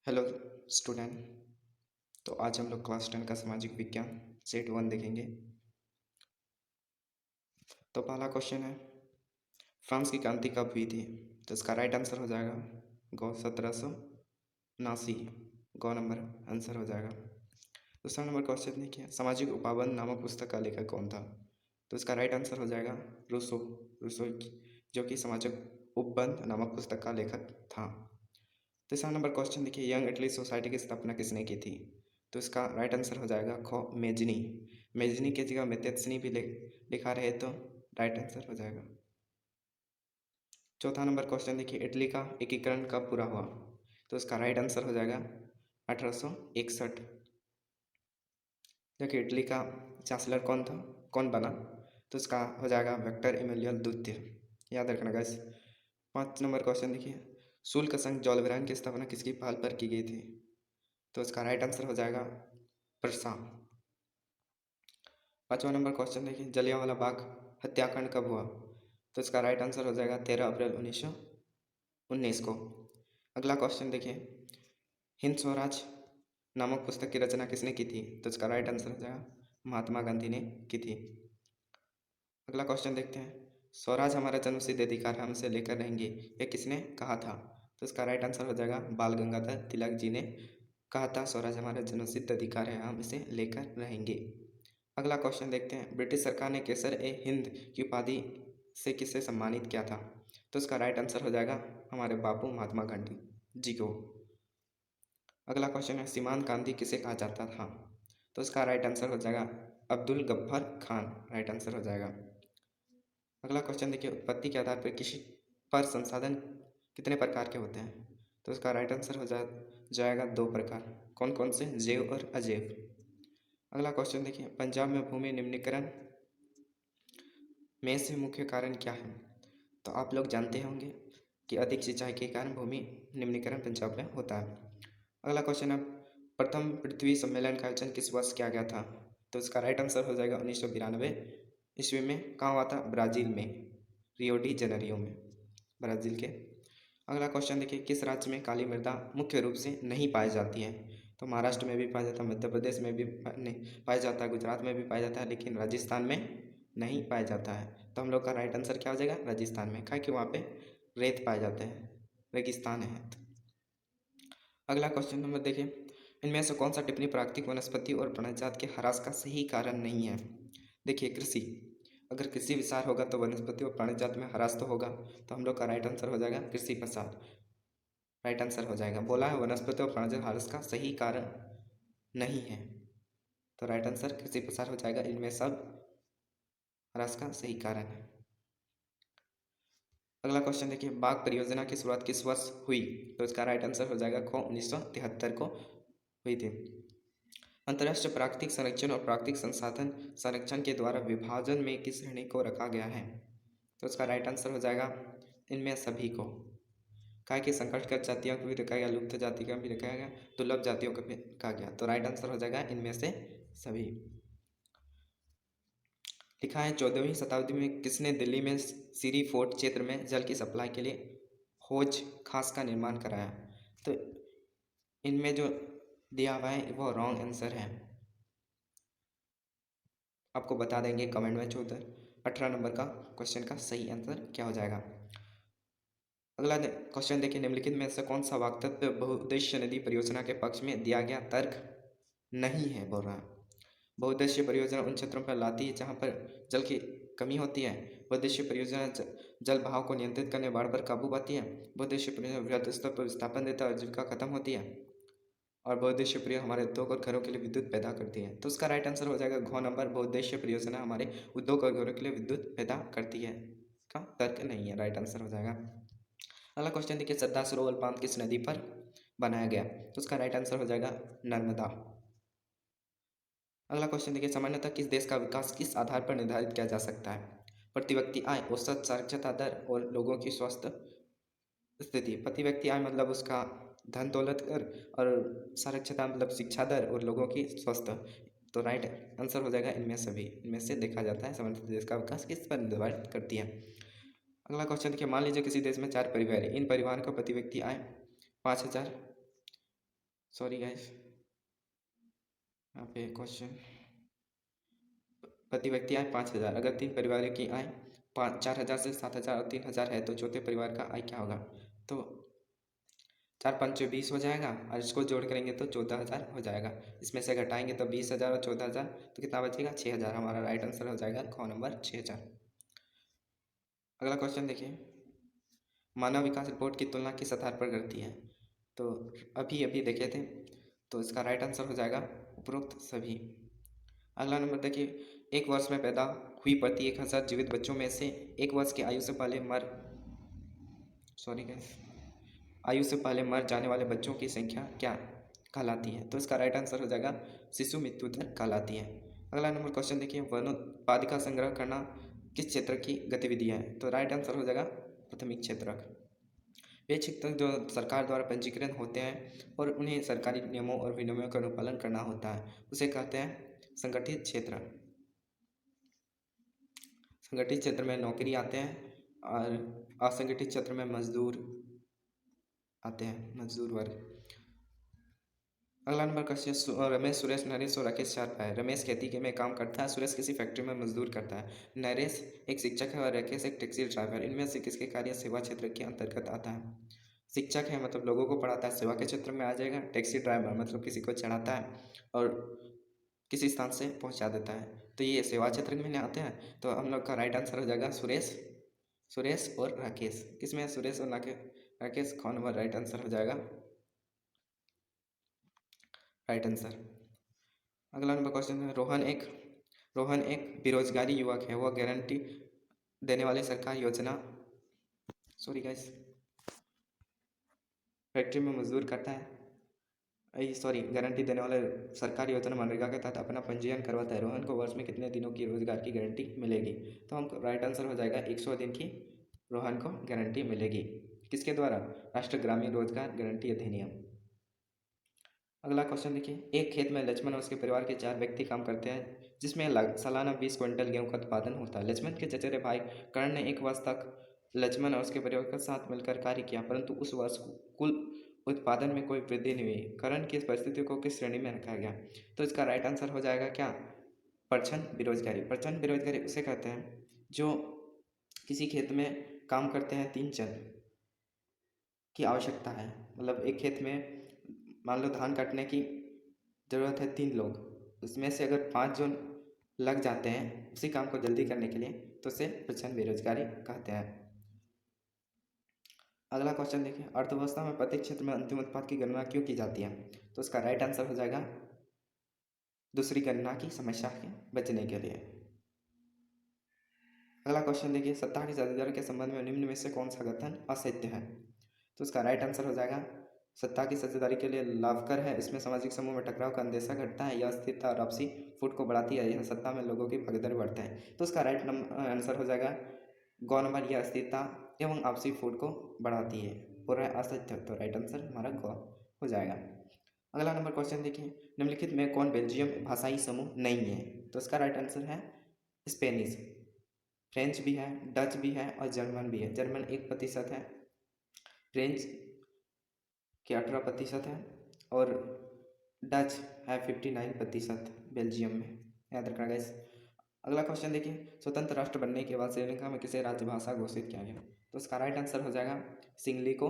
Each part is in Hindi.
Hello student. तो आज हम लोग क्लास 10 का सामाजिक विज्ञान सेट 1 देखेंगे। तो पहला क्वेश्चन है, फ्रांस की क्रांति कब हुई थी? तो इसका राइट आंसर हो जाएगा गौ 1789। गौ नंबर आंसर हो जाएगा। दूसरा नंबर क्वेश्चन देखिए, सामाजिक उपाबंध नामक पुस्तक का लेखक कौन था? तो इसका राइट आंसर हो जाएगा रूसो। रूसो जो कि सामाजिक उपबंध नामक पुस्तक का लेखक था। तीसरा नंबर क्वेश्चन देखिए, यंग इटली सोसाइटी की स्थापना किसने की थी? तो इसका राइट आंसर हो जाएगा ख मेजनी। मेजनी की जगह मेतेत्सनी भी लिखा रहे तो राइट आंसर हो जाएगा। चौथा नंबर क्वेश्चन देखिए, इटली का एकीकरण कब पूरा हुआ? तो इसका राइट आंसर हो जाएगा 1861। देखिए इटली का चांसलर कौन था, कौन बना? तो इसका हो जाएगा विक्टर इमैनुअल द्वितीय। याद रखना गाइस। 5 नंबर क्वेश्चन देखिए, शुल्क संघ जौलविरान की स्थापना किसकी पहल पर की गई थी? तो इसका राइट आंसर हो जाएगा प्रसा। 5वां नंबर क्वेश्चन देखिए, जलियांवाला बाग हत्याकांड कब हुआ? तो इसका राइट आंसर हो जाएगा 13 अप्रैल 1919 को। अगला क्वेश्चन देखिए, हिंद स्वराज नामक पुस्तक की रचना किसने की थी? तो इसका राइट आंसर हो जाएगा महात्मा गांधी ने की थी। अगला क्वेश्चन देखते हैं, स्वराज हमारा जन्मसिद्ध अधिकार है, हम इसे लेकर रहेंगे, यह किसने कहा था? तो इसका राइट आंसर हो जाएगा बाल गंगाधर तिलक जी ने कहा था, स्वराज हमारा जन्मसिद्ध अधिकार है, हम इसे लेकर रहेंगे। अगला क्वेश्चन देखते हैं, ब्रिटिश सरकार ने केसर ए हिंद की उपाधि से किसे सम्मानित किया था? तो इसका राइट आंसर हो जाएगा हमारे बापू महात्मा गांधी जी को। अगला क्वेश्चन है, सीमांत गांधी किसे कहा जाता था? तो इसका राइट आंसर हो जाएगा अब्दुल गफ्फार खान, राइट आंसर हो जाएगा। अगला क्वेश्चन देखिए, उत्पत्ति के आधार पर कृषि पर संसाधन कितने प्रकार के होते हैं? तो इसका राइट आंसर हो जाएगा 2 प्रकार। कौन कौन से? जैव और अजैव। अगला क्वेश्चन देखिए, पंजाब में भूमि निम्नीकरण में से मुख्य कारण क्या है? तो आप लोग जानते होंगे कि अधिक सिंचाई के कारण भूमि निम्नीकरण पंजाब में होता है। अगला क्वेश्चन है, प्रथम पृथ्वी सम्मेलन का आयोजन किस वर्ष किया गया था? तो इसका राइट आंसर हो जाएगा 1992 ईस्वी में। कहाँ हुआ था? ब्राज़ील में, रियो डी जेनेरियो में, ब्राज़ील के। अगला क्वेश्चन देखिए, किस राज्य में काली मृदा मुख्य रूप से नहीं पाई जाती है? तो महाराष्ट्र में भी पाया जाता है, मध्य प्रदेश में भी नहीं पाया जाता है, गुजरात में भी पाया जाता है, लेकिन राजस्थान में नहीं पाया जाता है। तो हम लोग का राइट आंसर क्या हो जाएगा? राजस्थान में, क्या कि वहाँ पे रेत पाए जाते हैं, रेगिस्तान है। अगला क्वेश्चन नंबर देखिए, इनमें से कौन सा टिप्पणी प्राकृतिक वनस्पति और प्राणीजात के ह्रास का सही कारण नहीं है? देखिए कृषि, अगर कृषि विस्तार होगा तो वनस्पति और प्राणीजात में ह्रास तो होगा, तो हम लोग का राइट आंसर हो जाएगा कृषि प्रसार, राइट आंसर हो जाएगा। बोला है वनस्पति और प्राणीजात ह्रास का सही कारण नहीं है, तो राइट आंसर कृषि प्रसार हो जाएगा, इनमें सब ह्रास का सही कारण है। अगला क्वेश्चन देखिए, बाघ परियोजना की शुरुआत किस वर्ष हुई? तो इसका राइट आंसर हो जाएगा ख 1973 को हुई थी। अंतर्राष्ट्रीय प्राकृतिक संरक्षण और प्राकृतिक संसाधन संरक्षण के द्वारा विभाजन में किस श्रेणी को रखा गया है? तो इसका राइट आंसर हो जाएगा इनमें सभी को, क्या कि संकटग्रस्त जातियों को भी रखा गया, लुप्त जाति का भी रखा गया, दुर्लभ जातियों का भी रखा गया, तो राइट आंसर हो जाएगा इनमें से सभी। लिखा है 14वीं शताब्दी में किसने दिल्ली में सीरी फोर्ट क्षेत्र में जल की सप्लाई के लिए हौज खास का निर्माण कराया? तो इनमें जो दिया हुआ है वो रॉन्ग आंसर है, आपको बता देंगे कमेंट में। 18 नंबर का क्वेश्चन का सही आंसर क्या हो जाएगा। अगला क्वेश्चन देखिए, निम्नलिखित में से कौन सा वक्तव्य बहुउद्देश्य नदी परियोजना के पक्ष में दिया गया तर्क नहीं है? बोल रहा है बहुउद्देश्य परियोजना उन क्षेत्रों पर लाती है जहाँ पर जल की कमी होती है। बहुउद्देश्य परियोजना जल बहाव को नियंत्रित करने, बाढ़ पर काबू पाती है। बहुउद्देश्य परियोजना वृहद स्तर पर विस्थापन देता है और जीविका खत्म होती है। और बहुउद्देश्य परियोजना हमारे उद्योग और घरों के लिए विद्युत पैदा करती है। तो उसका राइट आंसर हो जाएगा घ नंबर, बहुउद्देश्य परियोजना हमारे उद्योग और घरों के लिए विद्युत पैदा करती है, का तर्क नहीं है, राइट आंसर हो जाएगा। अगला क्वेश्चन देखिए, सरदार सरोवर बांध किस नदी पर बनाया गया? तो उसका राइट आंसर हो जाएगा नर्मदा। अगला क्वेश्चन देखिए, सामान्यतः किस देश का विकास किस आधार पर निर्धारित किया जा सकता है? प्रति व्यक्ति आय, औसत साक्षरता दर और लोगों की स्वास्थ्य स्थिति। प्रति व्यक्ति आय मतलब उसका धन दौलत कर, और साक्षरता मतलब शिक्षा दर, और लोगों की स्वास्थ्य। तो राइट आंसर हो जाएगा इनमें सभी, इनमें से देखा जाता है सामान्यतः देश का विकास किस पर निर्धारित करती है। अगला क्वेश्चन देखिए, मान लीजिए किसी देश में 4 परिवार है, इन परिवारों का प्रति व्यक्ति आय 5,000 सॉरी गाइस, यहाँ पे क्वेश्चन, प्रति व्यक्ति आय 5,000, अगर 3 परिवार की आय 4,000 से 7,000 और 3,000 है तो चौथे परिवार का आय क्या होगा? तो 4 5 20 हो जाएगा और इसको जोड़ करेंगे तो 14,000 हो जाएगा। इसमें से घटाएंगे तो 20,000 और 14,000 तो कितना बचेगा? 6,000। हमारा राइट आंसर हो जाएगा ख नंबर 6,000। अगला क्वेश्चन देखिए, मानव विकास रिपोर्ट की तुलना किस आधार पर करती है? तो अभी अभी देखे थे, तो इसका राइट आंसर हो जाएगा उपरोक्त सभी। अगला नंबर देखिए, एक वर्ष में पैदा हुई प्रति 1,000 जीवित बच्चों में से 1 वर्ष की आयु से पहले मर जाने वाले बच्चों की संख्या क्या कहलाती है? तो इसका राइट आंसर हो जाएगा शिशु मृत्यु दर कहलाती है। अगला नंबर क्वेश्चन देखिए, वनोत्पादिका संग्रह करना किस क्षेत्र की गतिविधि है? तो राइट आंसर हो जाएगा प्राथमिक क्षेत्रक। वे क्षेत्र जो सरकार द्वारा पंजीकरण होते हैं और उन्हें सरकारी नियमों और विनियमों का अनुपालन करना होता है, उसे कहते हैं संगठित क्षेत्र। संगठित क्षेत्र में नौकरी आते हैं और असंगठित क्षेत्र में मजदूर आते हैं, मजदूर वर्ग। अगला नंबर क्वेश्चन, रमेश, सुरेश, नरेश और राकेश 4 भाई। रमेश खेती में काम करता है, सुरेश किसी फैक्ट्री में मजदूर करता है, नरेश एक शिक्षक है और राकेश एक टैक्सी ड्राइवर। इनमें से किसके कार्य सेवा क्षेत्र के अंतर्गत आता है? शिक्षक है मतलब लोगों को पढ़ाता है, सेवा के क्षेत्र में आ जाएगा। टैक्सी ड्राइवर मतलब किसी को चढ़ाता है और किसी स्थान से पहुंचा देता है, तो ये सेवा क्षेत्र में आते हैं। तो हम लोग का राइट आंसर हो जाएगा सुरेश और राकेश। किसमें है? सुरेश और राकेश। कौन नंबर राइट आंसर हो जाएगा राइट आंसर। अगला नंबर क्वेश्चन है, रोहन एक बेरोजगारी युवक है, वह गारंटी देने वाली सरकार योजना फैक्ट्री में मजदूर करता है, गारंटी देने वाले सरकारी योजना मनरेगा के तहत अपना पंजीयन करवाता है। रोहन को वर्ष में कितने दिनों की रोजगार की गारंटी मिलेगी? तो हमको राइट आंसर हो जाएगा 100 दिन की रोहन को गारंटी मिलेगी। किसके द्वारा? राष्ट्रीय ग्रामीण रोजगार गारंटी अधिनियम। अगला क्वेश्चन देखिए, एक खेत में लक्ष्मण और उसके परिवार के 4 व्यक्ति काम करते हैं, जिसमें सालाना 20 क्विंटल गेहूं का उत्पादन होता है। लक्ष्मण के चचेरे भाई कर्ण ने एक वर्ष तक लक्ष्मण और उसके परिवार के साथ मिलकर कार्य किया, परंतु उस वर्ष कुल उत्पादन में कोई वृद्धि नहीं हुई। कर्ण की इस परिस्थिति को किस श्रेणी में रखा गया? तो इसका राइट आंसर हो जाएगा क्या? प्रच्छन्न बेरोजगारी। प्रच्छन्न बेरोजगारी उसे कहते हैं जो किसी खेत में काम करते हैं, 3 जन की आवश्यकता है। मतलब एक खेत में मान लो धान काटने की ज़रूरत है 3 लोग, उसमें से अगर 5 जन लग जाते हैं उसी काम को जल्दी करने के लिए, तो उसे प्रच्छन्न बेरोजगारी कहते हैं। अगला क्वेश्चन देखिए, अर्थव्यवस्था में प्रत्येक क्षेत्र में अंतिम उत्पाद की गणना क्यों की जाती है? तो इसका राइट आंसर हो जाएगा दूसरी गणना की समस्या के बचने के लिए। अगला क्वेश्चन देखिए, सत्ता की साझेदारी के संबंध में निम्न में से कौन सा कथन असत्य है? तो इसका राइट आंसर हो जाएगा सत्ता की साझेदारी के लिए लाभकर है, इसमें सामाजिक समूह में टकराव का अंदेशा घटता है, यह स्थिरता और आपसी फूट को बढ़ाती है, यह सत्ता में लोगों की भागीदारी बढ़ता है। तो इसका राइट आंसर हो जाएगा गौ नंबर, यह स्थिरता एवं आपसी फूट को बढ़ाती है, पूरा असत्य। तो राइट आंसर हमारा गौ हो जाएगा। अगला नंबर क्वेश्चन देखिए, निम्नलिखित में कौन बेल्जियम भाषाई समूह नहीं है? तो इसका राइट आंसर है स्पेनिश। फ्रेंच भी है, डच भी है और जर्मन भी है। जर्मन 1% है, फ्रेंच के 18% है और डच है 59% बेल्जियम में, याद रखना गाइस। अगला क्वेश्चन देखिए, स्वतंत्र राष्ट्र बनने के बाद श्रीलंका में किसे राजभाषा घोषित किया गया? तो इसका राइट आंसर हो जाएगा सिंगली को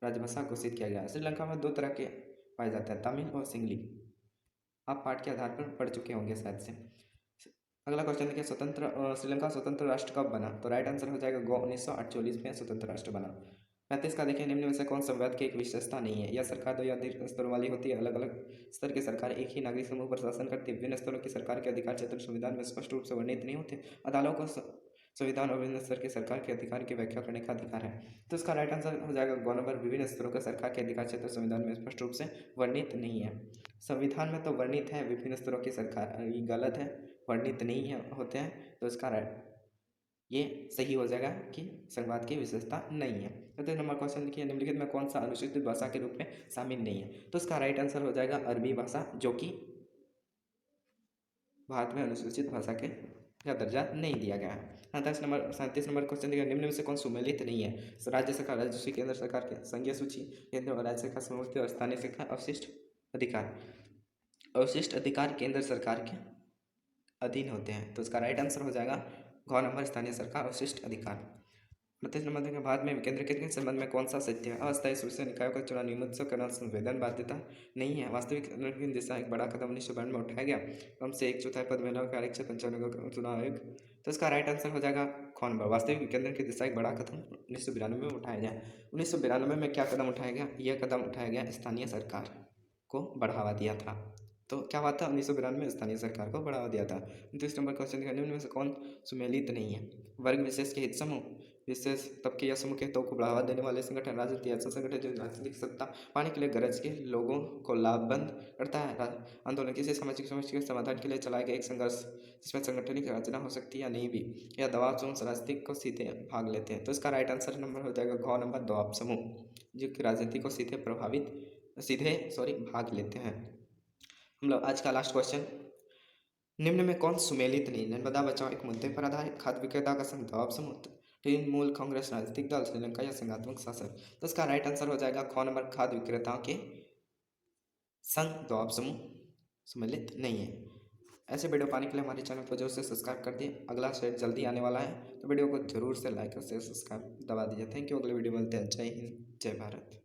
राजभाषा घोषित किया गया। श्रीलंका में 2 तरह के पाए जाते हैं, तमिल और सिंगली। आप पाठ के आधार पर पढ़ चुके होंगे शायद से। अगला क्वेश्चन देखिए, श्रीलंका स्वतंत्र राष्ट्र कब बना? तो राइट आंसर हो जाएगा 1948 में स्वतंत्र राष्ट्र बना। 35 का देखिए, निम्न में से कौन संविधान की एक विशेषता नहीं है? यह सरकार 2 या अधिक स्तरों वाली होती है, अलग अलग स्तर की सरकार एक ही नागरिक समूह पर शासन करती है, विभिन्न स्तरों की सरकार के अधिकार क्षेत्र संविधान में स्पष्ट रूप से वर्णित नहीं होते, अदालतों को संविधान और विभिन्न स्तर की सरकार के अधिकार की व्याख्या करने का अधिकार है। तो इसका राइट आंसर हो जाएगा गौ नंबर, विभिन्न स्तरों के सरकार के अधिकार क्षेत्र संविधान में स्पष्ट रूप से वर्णित नहीं है। संविधान में तो वर्णित है विभिन्न स्तरों की सरकार, ये गलत है, वर्णित नहीं है होते हैं। तो इसका ये सही हो जाएगा कि संवाद की विशेषता नहीं है। तो नंबर क्वेश्चन देखिए, निम्नलिखित में कौन सा अनुसूचित भाषा के रूप में शामिल नहीं है? तो इसका राइट आंसर हो जाएगा अरबी भाषा, जो कि भारत में अनुसूचित भाषा के का दर्जा नहीं दिया गया है। 37 नंबर क्वेश्चन देखिए, निम्न में से कौन सुमेलित नहीं है? राज्य सरकार, राज्य सूची, केंद्र सरकार के संघीय सूची, केंद्र और राज्य सरकार समूह और स्थानीय सरकार अवशिष्ट अधिकार। अवशिष्ट अधिकार केंद्र सरकार के अधीन होते हैं, तो इसका राइट आंसर हो जाएगा घ नंबर स्थानीय सरकार अवशिष्ट अधिकार। 29 नंबर देखें, भारत में विकेंद्रीकृत के संबंध में कौन सा सत्य है? अस्थायी सूचना निकायों का चुनाव नियमित से करना संवेदन बाध्यता नहीं है। वास्तविक की दिशा एक बड़ा कदम 1992 में उठाया गया। कम से 1/4 पद महिलाओं के आरक्षण 95 का चुनाव आयोग। तो इसका राइट आंसर हो जाएगा ख नंबर, वास्तविक विकेंद्र की दिशा एक बड़ा कदम 1992 में उठाया गया। 1992 में क्या कदम उठाया गया? यह कदम उठाया गया स्थानीय सरकार को बढ़ावा दिया था। तो क्या हुआ था? 1992 में स्थानीय सरकार को बढ़ावा दिया था। 29 नंबर क्वेश्चन दिखा, निम्न में से कौन सुमेलित नहीं है? वर्ग विशेष के हित समूह, विशेष तबके या समूह के हितों को बढ़ावा देने वाले संगठन, राजनीति ऐसा संगठन जो राजनीतिक सत्ता पाने के लिए गरज के लोगों को लाभबंद करता है। आंदोलन किसी सामाजिक समस्या के समाधान के लिए चलाए गए एक संघर्ष जिसमें संगठनिक रचना हो सकती है या नहीं भी, या दबाव समूह राजनीतिक को सीधे भाग लेते हैं। तो इसका राइट आंसर नंबर हो जाएगा घ नंबर, दबाव समूह जो कि राजनीति को सीधे भाग लेते हैं। हम लोग आज का लास्ट क्वेश्चन, निम्न में कौन सुमेलित नहीं? नर्मदा बचाओ एक मुद्दे पर आधारित, खाद्य विक्रेता का संघ, दबाव समूह, तृणमूल कांग्रेस, राजनीतिक दल, श्रीलंका या संघात्मक शासन। तो इसका राइट आंसर हो जाएगा ख नंबर, खाद्य विक्रेताओं के संघ, दबाव समूह सुमेलित नहीं है। ऐसे वीडियो पाने के लिए हमारे चैनल को जरूर से सब्सक्राइब कर दिए। अगला शेयर जल्दी आने वाला है, तो वीडियो को जरूर से लाइक और शेयर सब्सक्राइब दबा दीजिए। Thank you. अगले वीडियो मिलते हैं। जय हिंद, जय भारत।